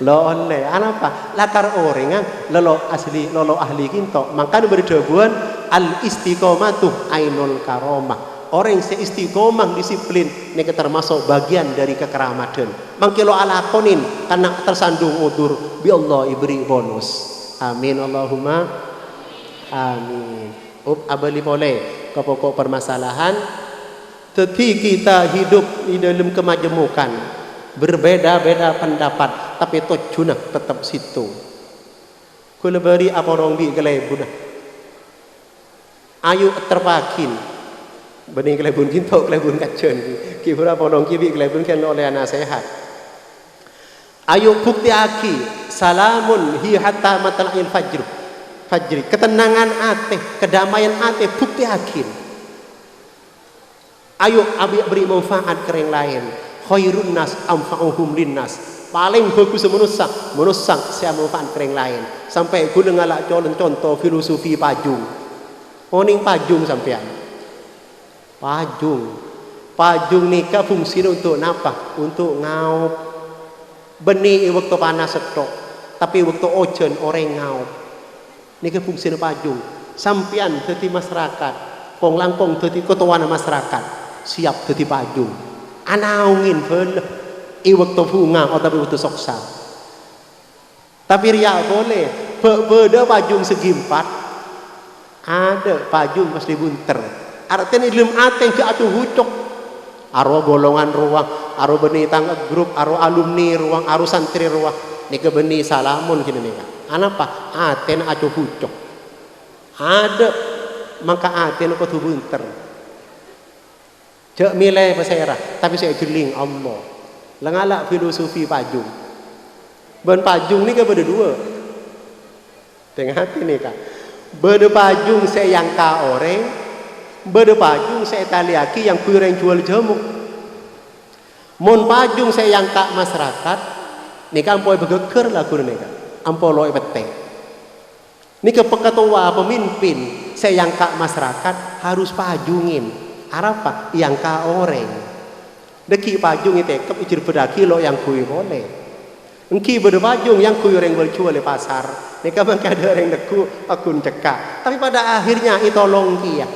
lo oleh anapa lakar orang kan lo ahli kinto makanya berdebuan al istiqomatuh ainul karomah orang yang seistiqomah disiplin ini termasuk bagian dari kekeramadan mangkilo alakonin karena tersandung udur bi Allah iberi bonus amin Allahumma amin abali boleh ke pokok permasalahan tetapi kita hidup di dalam kemajemukan berbeda-beda pendapat tapi tujuan tetap situ kula beri apa orang bi kelai budak ayu terpakin benih kelebun kinto kelebun kacen kira podong kibi kelebun kan oleh anak sehat ayo bukti aki salamun hi hatta matla'il fajri ketenangan ate kedamaian ate bukti aki ayo abi beri manfaat ke yang lain khairun nas anfa'uhum linnas paling bagus menusak saya manfaat ke yang lain sampai guna ngalak contoh filosofi pajung oning pajung sampean pajung nikah fungsinya untuk napa untuk ngaup benih waktu panas setok tapi waktu ojen orang ngaup nikah fungsinya pajung sampian jadi masyarakat kong langkong jadi ketua masyarakat siap jadi pajung anaungin bela waktu bunga atau tapi waktu soksa tapi ria boleh beda pajung segi 4 ada pajung pasti bunter artinya ilmu ateng ke atuh hucuk arwah golongan ruang arwah benih tangga grup arwah alumni ruang arwah santri ruang ini ke benih salamun gini nih anapa aten atuh hucuk ada maka aten aku tuh bunter cek milih pasera tapi saya jeling Allah lengalak filosofi pajung ban pajung ini ke beda dua tengah hati nih kak beda pajung saya yang ka orang beda pajung saya taliaki yang kurang jual jamu mon pajung saya yang kak masyarakat ni kan ampoi begeker lah kurang ni kan ampoi loe pete ni ke ketua pemimpin saya yang kak masyarakat harus pajungin apa yang kak orang deki pajung itu kep ijir bedaki lo yang kui boleh engki beda pajung yang kui orang berjual di pasar ni kan mangka ada orang deku akun cekak tapi pada akhirnya itu longki ya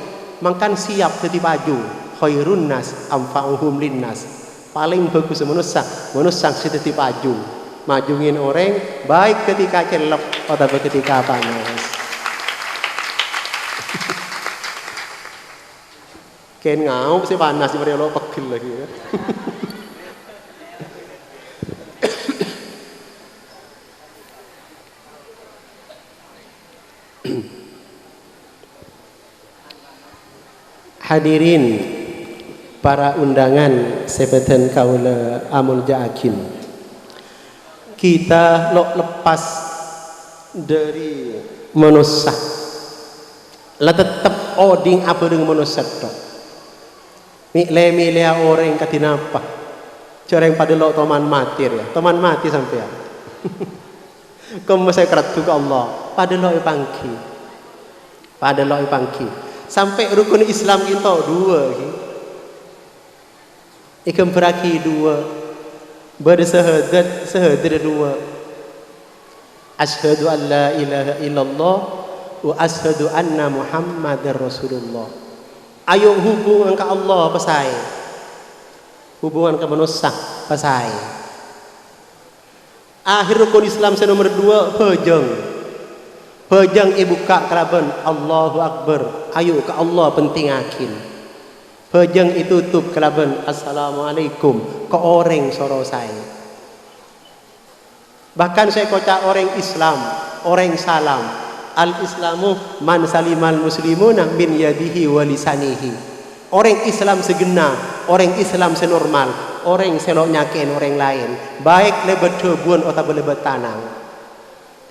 makan siap jadi baju khairun nas anfa'uhum linnas Paling bagus manusia sudah dipaju. Majungin orang baik ketika celep atau ketika panas. Ken ngau sih panas seperti lo pegel lagi ya. Hadirin para undangan sebetan kaula amul jaakin, kita lepas dari manusia lah tetap oding apa dengan manusia tu milih orang katinapa coreng pada lo toman mati ya toman mati sampai ya kamu saya keratu ke Allah pada lo pangki sampai rukun Islam kita dua ikam beraki dua bersahadat dua asyhadu an la ilaha illallah wa asyhadu anna muhammadar rasulullah. Ayo hubungan ke Allah pasai hubungan ke manusia pasai akhir rukun Islam nomor 2 Pejang ibu kak keraban Allahu Akbar. Ayo ke Allah penting akin. Pejang itu tutup keraban Assalamualaikum ke orang soro saya. Bahkan saya kocak orang Islam, orang salam. Al-Islamu man salimal muslimuna min yadihi wa lisanihi. Orang Islam segenap, orang Islam senormal, orang selok nyakin orang lain. Baik lebat tebuan atau lebat tanang.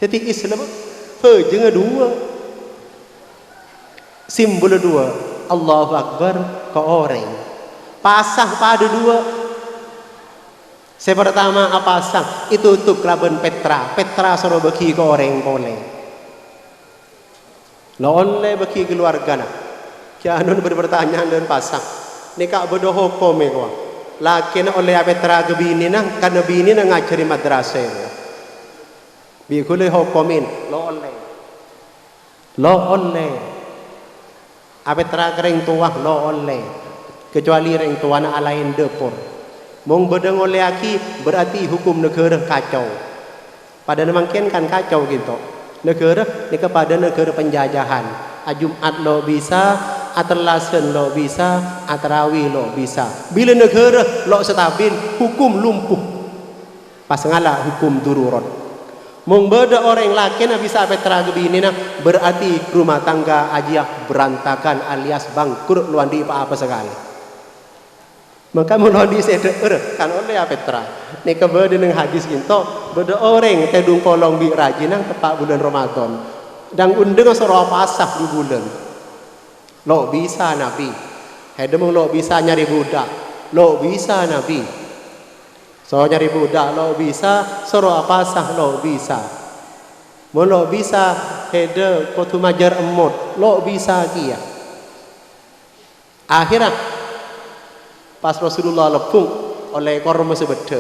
Jadi Islam pejang dua, simbol dua, Allahu Akbar ke orang, pasang pada dua. Saya pertama apa pasang itu tutup kelaban Petra suruh bagi ke orang boleh, lo oleh bagi keluarga nak, kianun berpertanyaan dan pasang, nikah bodoh hukum mereka, laki nak oleh Petra ke bini nak, karena bini nak ngajari madrasah. Bikulih hukumin lo oleh apa terang tua lo oleh kecuali ring tua nak alain depor mong bedeng oleh aki berarti hukum negara kacau pada nemangkian kan kacau gitu negara ni kepada negara penjajahan Jumat lo bisa atelasen lo bisa atarawi lo bisa bila negara lo stabil hukum lumpuh pas ngalah hukum dururat. Membeda orang laki nak bisa petra gebini nak berarti rumah tangga ajiah berantakan alias bangkrut luan di apa sekali. Maka mulai di seder kan oleh petra. Ni kebeda dengan hadis kinto beda orang tedung kolong bi rajin nang tepat bulan Ramadan. Dan undang surah pasah di bulan. Lo bisa Nabi. Hedemung lo bisa nyari budak. Lo bisa Nabi. So nyari budak lo bisa, suruh apa sah lo bisa. Mau lo bisa hede kotu majar emot, lo bisa kia. Akhirnya pas Rasulullah lepung oleh korma sebeda.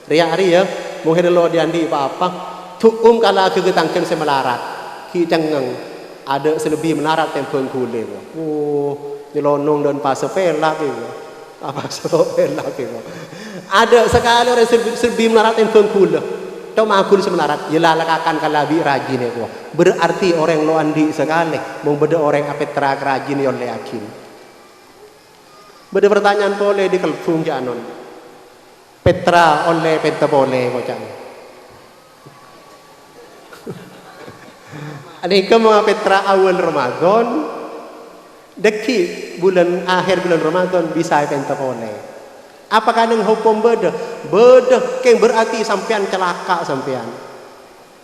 Ria mau hede lo diandi apa? Tukum kala kegetangkan semelarat. Ki cengeng ada selebih melarat tempeng kulit. Oh, nyelonong dan pas pelak gitu. Apa pelak gitu. Ada sekali orang serbi melarat yang pengkula. Tahu makul semelarat. Yelah lakakan kalabi rajin ya. Berarti orang lo andi sekali. Mau beda orang apa terak rajin ya oleh yakin. Beda pertanyaan boleh dikelpung janon. Petra oleh penta boleh kocang. Anika mga Petra awal Ramadan. Deki bulan akhir bulan Ramadan bisa penta boleh. Apakah neng hukum beda? Beda keng berarti sampean celaka sampean.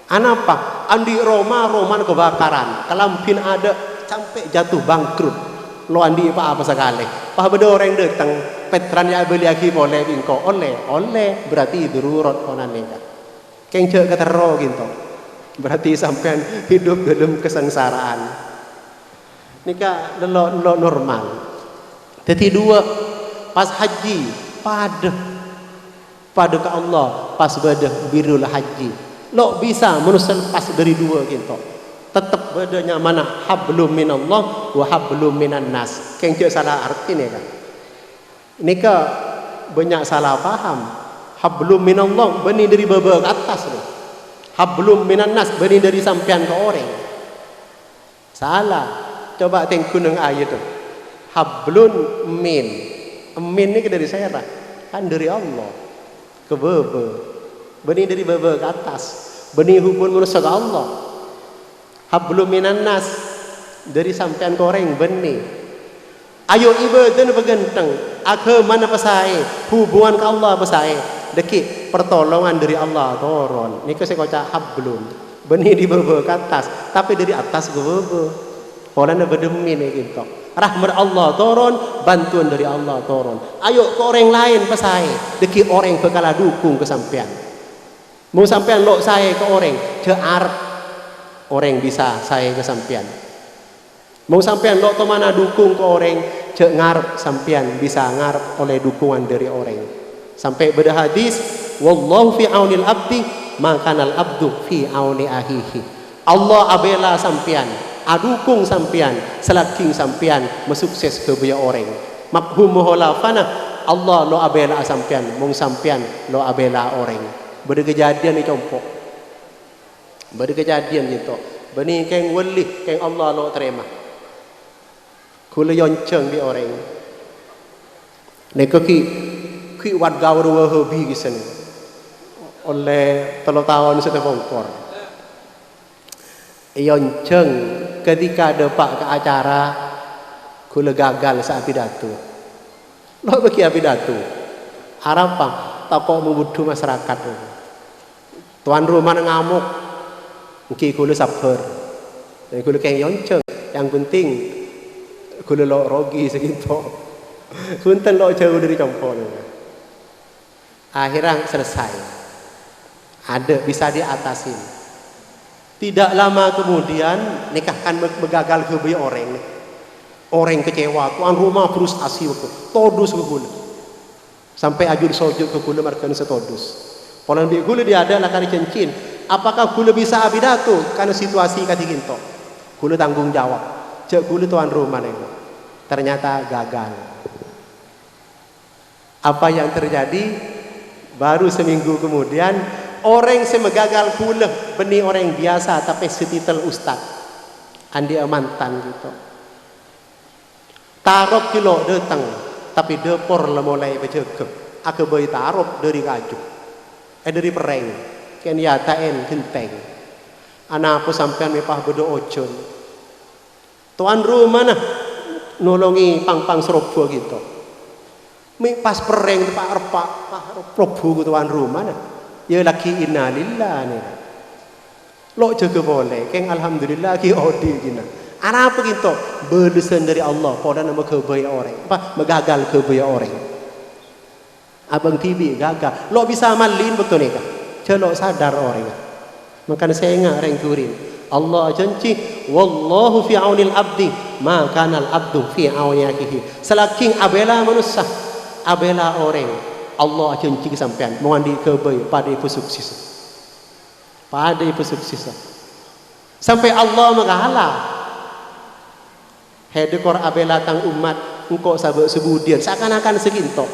Anapa? Andi Roman kebakaran. Kalampin ada sampai jatuh bangkrut. Lo andi apa sekali. Pah beda orang datang Petran ya beli lagi boleh bingko oleh berarti darurat onan nika. Keng cek ketero gitu. Berarti sampean hidup dalam kesengsaraan. Nika lo normal. Jadi dua pas haji pada ke Allah pas beda birul haji lo bisa manusia lepas dari dua gitu tetap bedanya mana hablum minallah wa hablum minan nas kengce salah arti nih kan nika banyak salah paham. Hablum minallah benih dari bawah ke atas nih. Hablum minannas benih dari sampian ke orang. Salah. Coba tengok nang ayat tuh. Hablun min. Min ini dari saya kan dari Allah ke bawah. Benih dari bawah ke atas. Benih hubungan manusia ke Allah. Hablum minannas dari sampian ke orang benih. Ayo ibadah bergenteng. Agama pasai, hubungan ke Allah pasai. Deki pertolongan dari Allah turun. Ini saya kocak hablun. Benih di bawah ke atas, tapi dari atas ke bawah. Orang berdemi nih gitu. Rahmat Allah turun, bantuan dari Allah turun. Ayo ke orang lain pasai. Deki orang bakalah dukung kesampian. Mau sampean lo saya ke orang, ke arep orang bisa saya kesampian. Mau sampean lo to mana dukung ke orang, cek ngarep sampean bisa ngarep oleh dukungan dari orang. Sampai beda hadis, wallahu fi aunil abdi, makanal abdu fi auni ahihi. Allah abela sampean, adukung sampean, selaking sampean mesukses ke baya orang. Mafhum muhalafana, Allah lo abela sampean, mung sampean lo abela orang. Beda kejadian ni compok. Beda kejadian gitu. Bani keng wali, keng Allah lo terima. Kula yonceng di orang. Neka ki wat gaw ruwa hobi gisen. Oleh 3 tahun sudah pongkor. Yonceng ketika ada pak ke acara kula gagal saat pidato. Lo bagi pidato. Harapang takok membutuh masyarakat. Tuan rumah ngamuk. Mungkin kula sabar. Dan kula keng yonceng. Yang penting kula lo rogi segitu. Kunten lo jauh dari campur. Akhirnya selesai. Ada bisa diatasin. Tidak lama kemudian nikahkan begagal ke baya orang. Orang kecewa, tuan rumah frustasi waktu. Todus ke kula. Sampai ajur sojud ke kula markan setodus. Kalau di kula dia ada lah kali cincin. Apakah kula bisa abidato karena situasi kati ginto? Kula tanggung jawab. Cek kula tuan rumah nego. Ternyata gagal. Apa yang terjadi? Baru seminggu kemudian orang semegagal kula benih orang biasa tapi setitel ustad. Andi mantan gitu. Tarop kilo datang tapi depor lah mulai berjegep. Aku bayi tarop dari kajuk. Dari pereng. Kenyataan genteng. Anak aku sampean mepah bedo ojon. Tuan rumah nah nolongi pang-pang serobo gitu. Mi pas pereng pak repak robo tuan rumah nah. Ya laki innalillah nih. Lo jaga boleh, keng alhamdulillah ki odi gina. Anak apa gitu? Belesan dari Allah. Pada nama kebaya orang. Apa? Megagal kebaya orang. Abang tibi gagal. Lo bisa malin betul nih kah? Celok sadar orang. Makanya saya ingat orang kurin. Allah janji, wallahu fi aunil abdi, maka al abdu fi auni akhihi. Selaking abela manusia, abela orang. Allah janji sampean mengandi kebaya pada itu sukses. Pada itu sukses. Sampai Allah mengalah. Hedekor abela tang umat engkau sabuk sebudian seakan-akan seginto.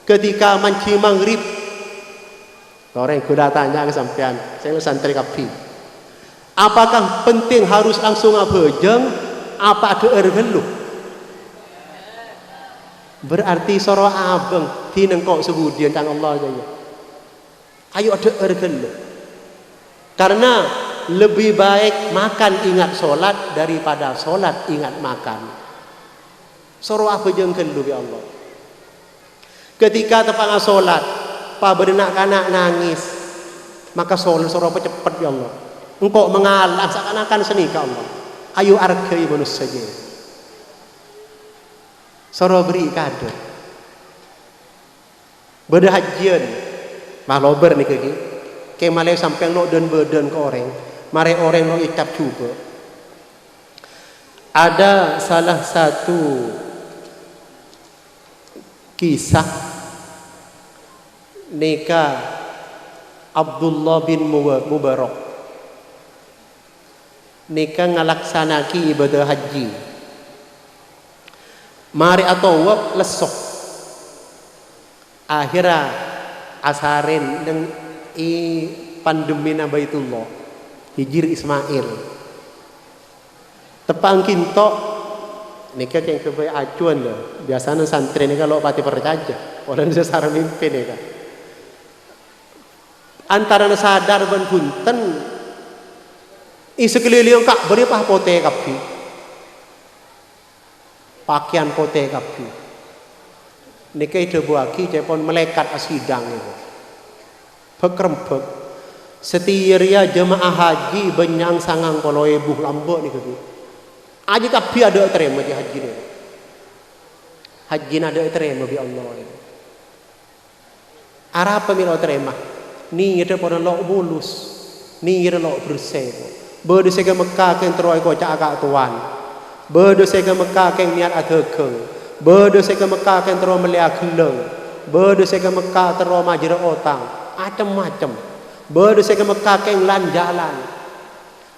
Ketika manci maghrib, orang kuda tanya ke sampean, saya santri kapi. Apakah penting harus langsung abejeng? Apa ada ergeluh? Berarti soro abeng tinengkok sebudian tang Allah jaya. Ayo ada ergeluh. Karena lebih baik makan ingat solat daripada solat ingat makan. Soro abejeng geluh ya Allah. Ketika tepang solat, pa berenak kanak nangis, maka solat soro cepat ya Allah. Engkau mengalah seakan-akan seni ke Allah. Ayo argai manusia saja. Soro beri kado. Berhajian. Mahlober nih kaki. Kemalai sampai no dan badan ke orang. Mari orang no icap juga. Ada salah satu kisah nikah Abdullah bin Mubarak. Nikah ngalaksanaki ibadah haji. Mari atau wak lesok. Akhirnya asarin dengan pandemi na Baitullah hijir Ismail tepang kinto nika yang kebaik acuan lah biasanya santri nika kalau pati percaja orang sesara mimpin nika antara sadar ban punten sekeliling kak beri pah pote kapi pakaian pote kapi nika itu buaki cepon melekat asidang itu pekrempek setiria jemaah haji benyang sangang kalau ibu lambok ni gitu aja kapi ada terima di haji ni haji ada terima bi Allah ini arah pemilu terima ni ada pada lok bulus ni ada lok bersih berdosa ke Mekah yang teroy kocak agak tuan berdosa ke Mekah yang niat agakeng berdosa ke Mekah yang teroy meliak geleng berdosa ke Mekah teroy majra otang macam-macam berdosa ke Mekah keng lan jalan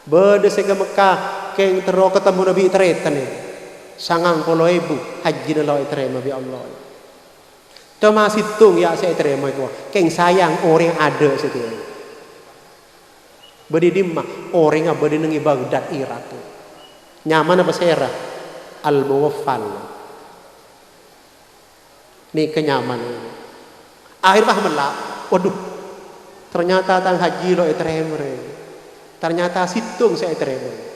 berdosa ke Mekah keng tero ketemu Nabi teretan ni sangang puluh ibu haji nalo terima bi Allah cuma situng ya saya terima itu keng sayang orang ada setia beri dimah orang yang beri nengi Baghdad Irak nyaman apa serah al-muwaffal ni kenyamanan akhir paham waduh ternyata tang haji lo etremre ternyata situng saya etremre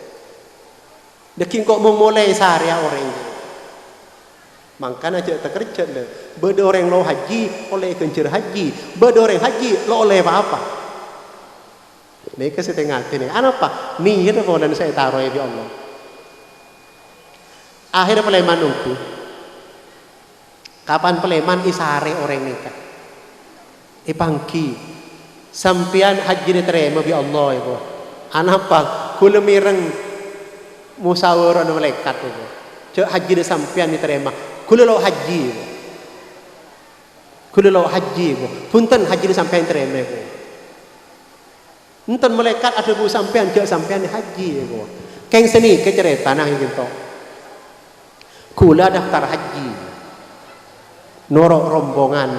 deking kok mau mulai sehari orang makanya aja terkerja deh beda orang lo haji oleh kencur haji beda orang haji lo oleh apa ini ke setengah ini apa nih itu dan saya taruh ya Allah akhirnya peleman nunggu kapan peleman isare orang nikah ipangki sampian haji diterima bi Allah ibu. Anapa kula mireng musyawarah malaikat ibu. Cek haji de sampian diterima. Kula lo haji. Kula lo haji ibu. Punten haji de sampian diterima ibu. Enten malaikat ada bu sampian cek sampian haji ibu. Keng seni ke cerita nah gitu. Kula daftar haji. Norok rombongan.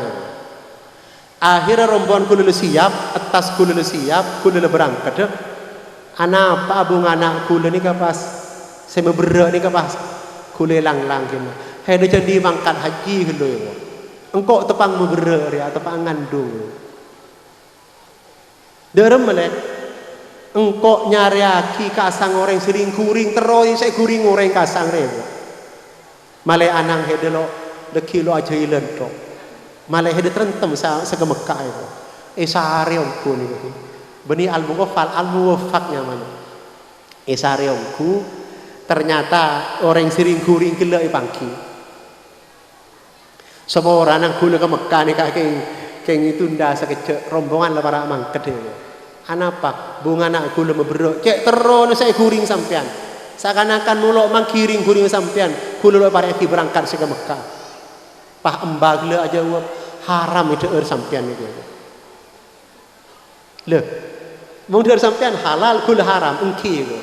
Akhirnya rombongan kula siap, atas kula siap, kula berangkat. Anak apa abung anak kula ni kapas, saya berberak ni kapas, kula lang-lang kena. Hei dia jadi mangkat haji kula. Engkau tepang berberak ya, tepang ngandung. Derem melek, engkau nyari aki kasang orang sering kuring terus saya kuring orang kasang rebo. Malai anang hedelo dekilo aja ilen tok. Malah hede terentem sega Mekah itu. Sehari omku ni gitu. Beni al-muwaffaqnya mana? Sehari omku ternyata orang sering kuring kila ipangki. Semua orang yang gula ke Mekah ni keng itu nda sekecek rombongan lah para mangket dia. Anapa bunga nak gula meberok cek terus saya kuring sampean. Seakan-akan mulok mangkiring kuring sampean. Gula lo para ki berangkat sega Mekah. Pah embag le aja uap haram itu sampean itu. Le, mau deur sampean halal kul haram engki itu.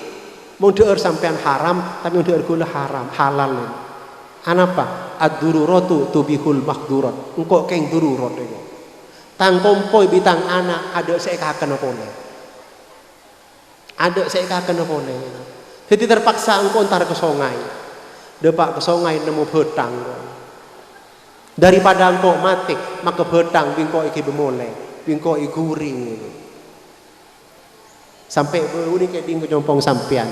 Mau deur sampean haram tapi mau deur kul haram halal. Anapa? Ad-dururatu tubihul mahdurat. Engkau keng dururat itu. Tang kompoi bitang anak ada saya kaken opone. Ada saya kaken opone. Jadi terpaksa engkau antar ke sungai. Depak ke sungai nemu betang. Daripada engkau mati maka betang bingkau iki bemoleh bingkau iki guring sampai beuni kayak bingkau jompong sampean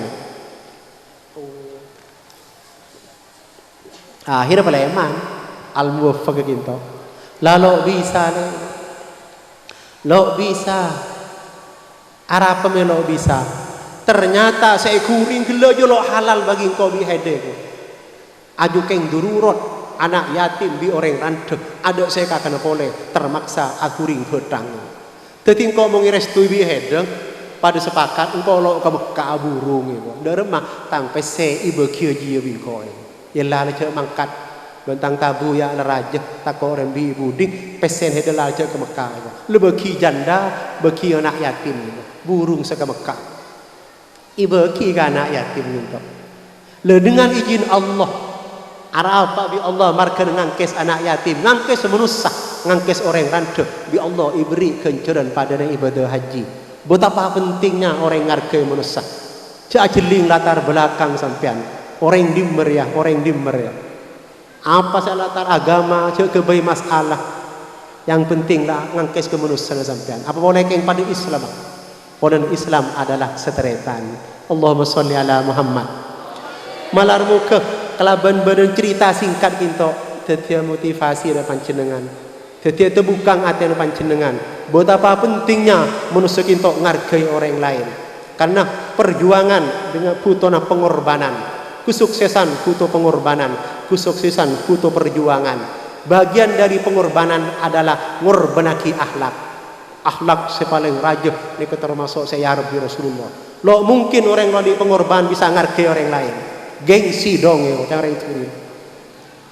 akhirnya peleman al-muwaffaq gitu lalu bisa lo bisa arah pemelo bisa ternyata saya guring gelo lo halal bagi engkau bihede aju keng dururot anak yatim bi orang randek ada saya kakak boleh termaksa akuring betang jadi engkau mau ngirestui bi hedeng pada sepakat engkau lo ke Mekah burung itu derma tang pese ibu kia jia bi kau ya lah leceh mangkat bentang tabu ya raja tak kau orang bi buding pesen hedeng lah ke Mekah itu lu beki janda beki anak yatim burung seka Mekah ibu kia anak yatim itu le dengan izin Allah Arah apa bi Allah marka ngangkes anak yatim, ngangkes manusia. ngangkes orang randa bi Allah iberi kenceran pada ibadah haji. Betapa pentingnya orang ngargai manusia. Cak jeling latar belakang sampean. Orang dimmer ya, orang dimmer ya. Apa sih latar agama, cak kebai masalah. Yang penting lah ngangkes kemanusiaan sampean. Apa boleh yang pada Islam? Ponen Islam adalah seteretan. Allahumma sholli ala Muhammad. Malar muka kelaban badan cerita singkat kinto tetia motivasi dan panjenengan. Tetia terbuka hati dan panjenengan. Betapa pentingnya manusia kinto ngargai orang lain. Karena perjuangan dengan butuh pengorbanan. Kesuksesan butuh pengorbanan. Kesuksesan butuh perjuangan. Bagian dari pengorbanan adalah ngorbanaki akhlak. Akhlak sepaling raja ini termasuk saya Rabbi Rasulullah. Lo mungkin orang yang di pengorbanan bisa ngargai orang lain. Gengsi dong ya cara itu.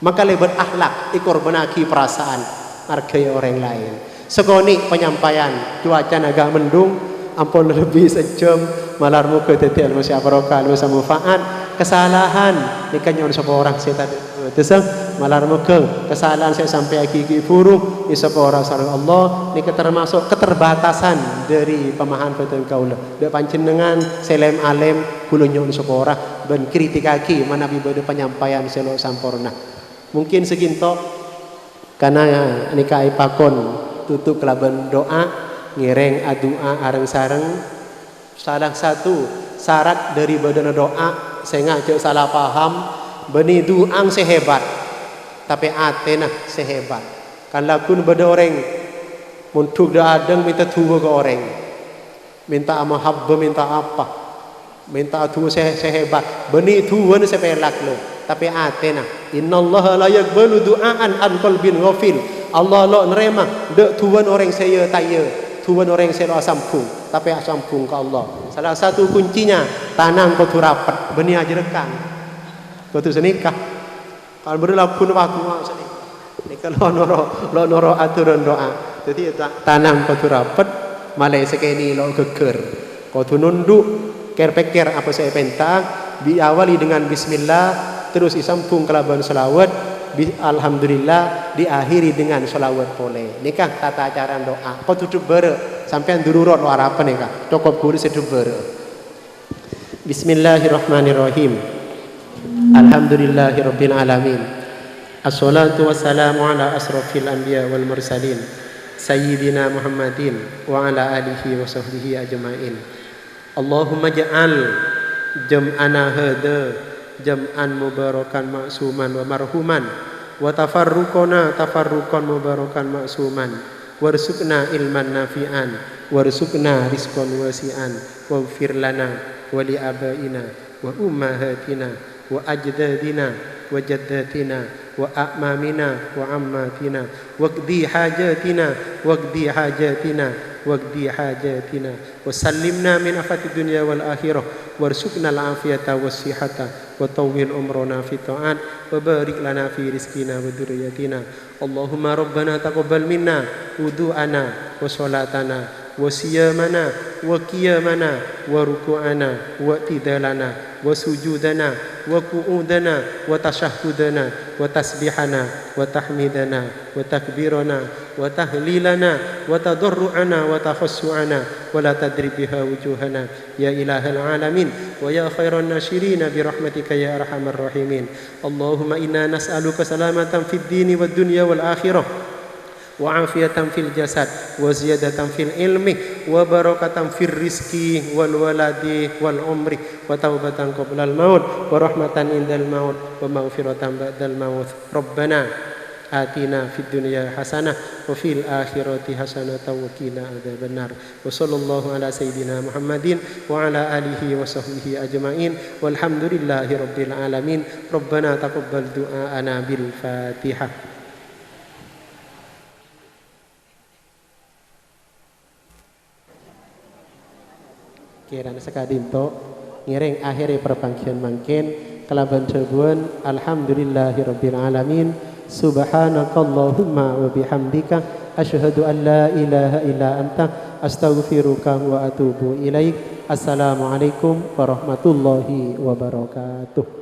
Maka lebat akhlak ikorbanaki perasaan ngargai orang lain. Sekoni penyampaian cuaca agak mendung, ampun lebih sejam malar muka tetian masih barokah masa manfaat kesalahan ikan nyon sapa orang saya tadi tesang malar muka kesalahan saya sampai gigi furu ni sapa orang sareng Allah ni termasuk keterbatasan dari pemahaman betul kaula dak panjenengan selem alem kula nyon sapa orang ben kritik kaki mana ibadah penyampaian selo sampurna mungkin seginto karena nikah pakon tutup kelaban doa ngireng adua areng sareng salah satu syarat dari badan doa saya ngajak salah paham beni duang sehebat tapi atena sehebat kan lakun bada orang muntuk dah adeng minta tua ke orang minta mahabbah minta apa minta tua sehebat beni tua ni sepelak lo tapi atena innallaha la yaqbalu du'aan an qalbin ghafil Allah lo nerima dak tuan orang saya taya tuan orang saya sampung tapi sampung ke Allah salah satu kuncinya tanam kau tu rapat benih aja rekang kau tu senikah kalau berlaku waktu seni nikah lo noro aturan doa jadi tanam kau tu rapat malai sekini lo geger kau tu nunduk kerpekir apa saya pentang diawali dengan bismillah terus isampung kelaban selawat alhamdulillah diakhiri dengan selawat boleh nikah tata cara doa kau tutup ber sampai dururot lo apa nikah cukup guru setup ber Bismillahirrahmanirrahim Alhamdulillahirabbil alamin assalatu wassalamu ala asrofil anbiya wal mursalin sayyidina Muhammadin wa ala alihi wa sahbihi ajma'in Allahumma ja'al jam'ana hada jam'an mubarakan maksuman wa marhuman wa tafarruqana tafarruqan mubarakan maksuman warzuqna ilman nafi'an warzuqna rizqan wasi'an waghfir lana wa li abaina wa ummahatina wa ajdadina wa jaddatina wa a'mamina wa ammatina waqdi hajatina waqdi hajatina waqdi hajatina wa sallimna min afati dunya wal akhirah warzuqna al afiyata was sihata wa tawwil umrana fi ta'at wa barik lana fi rizqina wa dhurriyyatina Allahumma rabbana taqabbal minna wudu'ana wa salatana wa siyamana wa qiyamana wa ruku'ana wa tidalana wa sujudana wa qu'udana wa tashahhudana wa tasbihana wa tahmidana wa takbirana wa tahlilana wa tadarru'ana wa takhassu'ana wa la tadrib biha wujuhana ya ilahal alamin wa ya khairan nashirin bi rahmatika ya arhamar rahimin Allahumma inna nas'aluka salamatan fid dini wad dunya wal akhirah wa afiyatan fil jasad wa ziyadatan fil ilmi wa barakatan fir rizqi wal waladi wal umri wa taubatan qabla al maut wa rahmatan indal maut wa maghfiratan ba'dal maut Rabbana atina fid dunya hasanah wa fil akhirati hasanah wa qina adzabannar wa sallallahu ala sayidina Muhammadin wa ala alihi wa sahbihi ajmain walhamdulillahi rabbil alamin Rabbana taqabbal du'aana bil Fatihah. Kirana sakadinto ngireng akhiri perbangkian mangkin kalaban tebuan alhamdulillahirabbil alamin subhanakallahumma wa bihamdika asyhadu an la ilaha illa anta astaghfiruka wa atubu ilaik assalamualaikum warahmatullahi wabarakatuh.